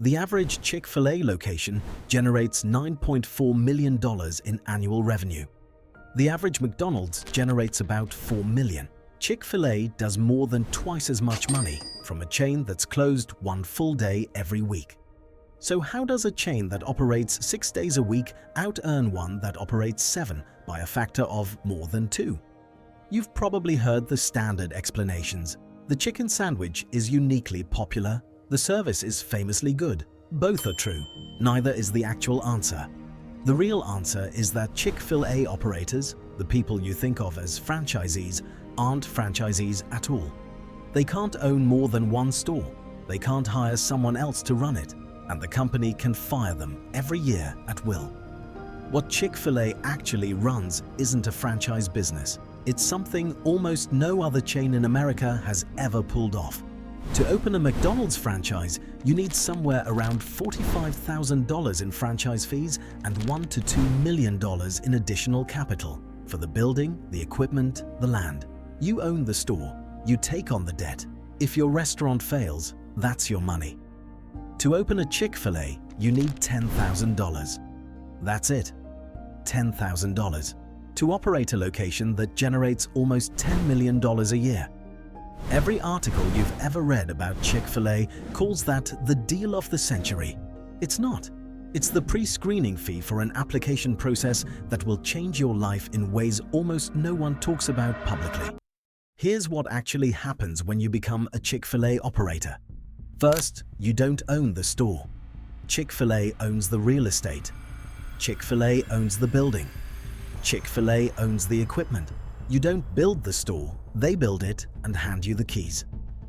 The average Chick-fil-A location generates $9.4 million in annual revenue. The average McDonald's generates about $4 million. Chick-fil-A does more than twice as much money from a chain that's closed one full day every week. So how does a chain that operates 6 days a week out-earn one that operates 7 by a factor of more than 2? You've probably heard the standard explanations. The chicken sandwich is uniquely popular. The service is famously good. Both are true. Neither is the actual answer. The real answer is that Chick-fil-A operators, the people you think of as franchisees, aren't franchisees at all. They can't own more than one store. They can't hire someone else to run it, and the company can fire them every year at will. What Chick-fil-A actually runs isn't a franchise business. It's something almost no other chain in America has ever pulled off. To open a McDonald's franchise, you need somewhere around $45,000 in franchise fees and $1 to $2 million in additional capital for the building, the equipment, the land. You own the store. You take on the debt. If your restaurant fails, that's your money. To open a Chick-fil-A, you need $10,000. That's it. $10,000. To operate a location that generates almost $10 million a year. Every article you've ever read about Chick-fil-A calls that the deal of the century. It's not. It's the pre-screening fee for an application process that will change your life in ways almost no one talks about publicly. Here's what actually happens when you become a Chick-fil-A operator. First, you don't own the store. Chick-fil-A owns the real estate. Chick-fil-A owns the building. Chick-fil-A owns the equipment. You don't build the store, they build it and hand you the keys.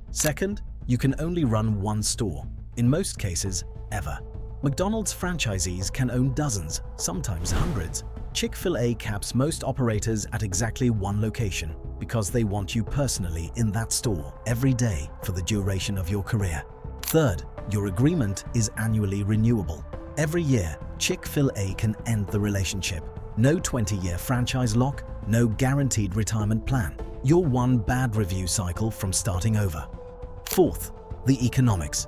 Second, you can only run one store, in most cases, ever. McDonald's franchisees can own dozens, sometimes hundreds. Chick-fil-A caps most operators at exactly one location because they want you personally in that store every day for the duration of your career. Third, your agreement is annually renewable. Every year, Chick-fil-A can end the relationship. No 20-year franchise lock, no guaranteed retirement plan. You're one bad review cycle from starting over. Fourth, the economics.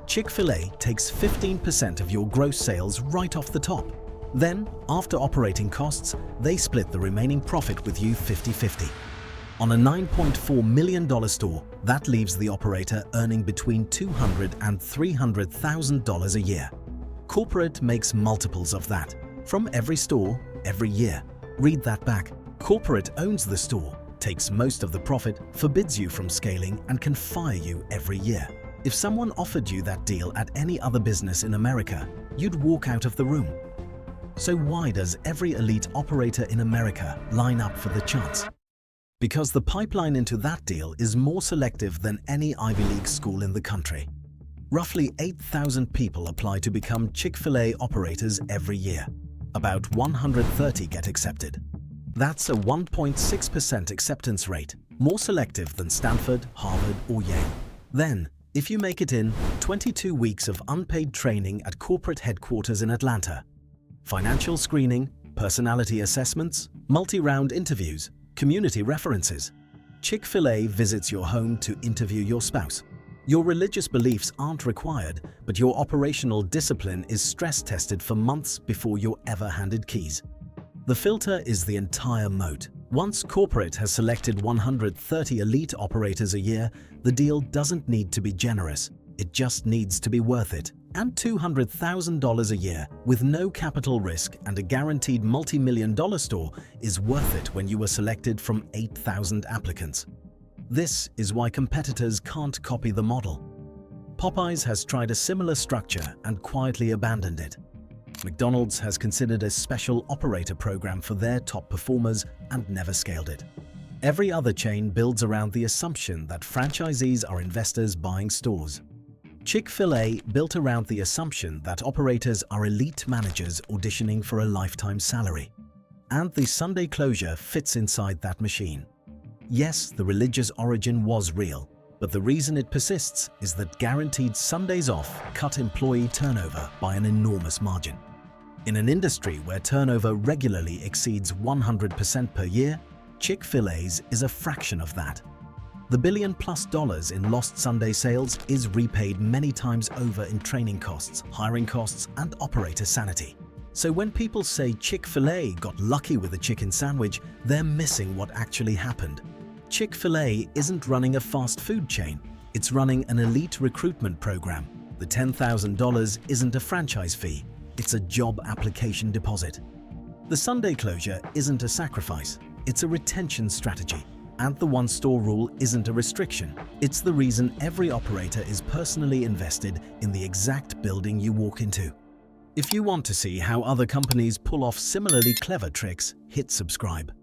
Chick-fil-A takes 15% of your gross sales right off the top. Then, after operating costs, they split the remaining profit with you 50-50. On a $9.4 million store, that leaves the operator earning between $200,000 and $300,000 a year. Corporate makes multiples of that, from every store, every year. Read that back. Corporate owns the store, takes most of the profit, forbids you from scaling, and can fire you every year. If someone offered you that deal at any other business in America, you'd walk out of the room. So why does every elite operator in America line up for the chance? Because the pipeline into that deal is more selective than any Ivy League school in the country. Roughly 8,000 people apply to become Chick-fil-A operators every year. About 130 get accepted. That's a 1.6% acceptance rate, more selective than Stanford, Harvard, or Yale. Then, if you make it in, 22 weeks of unpaid training at corporate headquarters in Atlanta. Financial screening, personality assessments, multi-round interviews, community references. Chick-fil-A visits your home to interview your spouse. Your religious beliefs aren't required, but your operational discipline is stress-tested for months before you're ever handed keys. The filter is the entire moat. Once corporate has selected 130 elite operators a year, the deal doesn't need to be generous. It just needs to be worth it. And $200,000 a year with no capital risk and a guaranteed multi-million-dollar store is worth it when you were selected from 8,000 applicants. This is why competitors can't copy the model. Popeyes has tried a similar structure and quietly abandoned it. McDonald's has considered a special operator program for their top performers and never scaled it. Every other chain builds around the assumption that franchisees are investors buying stores. Chick-fil-A built around the assumption that operators are elite managers auditioning for a lifetime salary. And the Sunday closure fits inside that machine. Yes, the religious origin was real, but the reason it persists is that guaranteed Sundays off cut employee turnover by an enormous margin. In an industry where turnover regularly exceeds 100% per year, Chick-fil-A's is a fraction of that. The $1 billion+ in lost Sunday sales is repaid many times over in training costs, hiring costs, and operator sanity. So when people say Chick-fil-A got lucky with a chicken sandwich, they're missing what actually happened. Chick-fil-A isn't running a fast food chain. It's running an elite recruitment program. The $10,000 isn't a franchise fee. It's a job application deposit. The Sunday closure isn't a sacrifice. It's a retention strategy. And the one-store rule isn't a restriction. It's the reason every operator is personally invested in the exact building you walk into. If you want to see how other companies pull off similarly clever tricks, hit subscribe.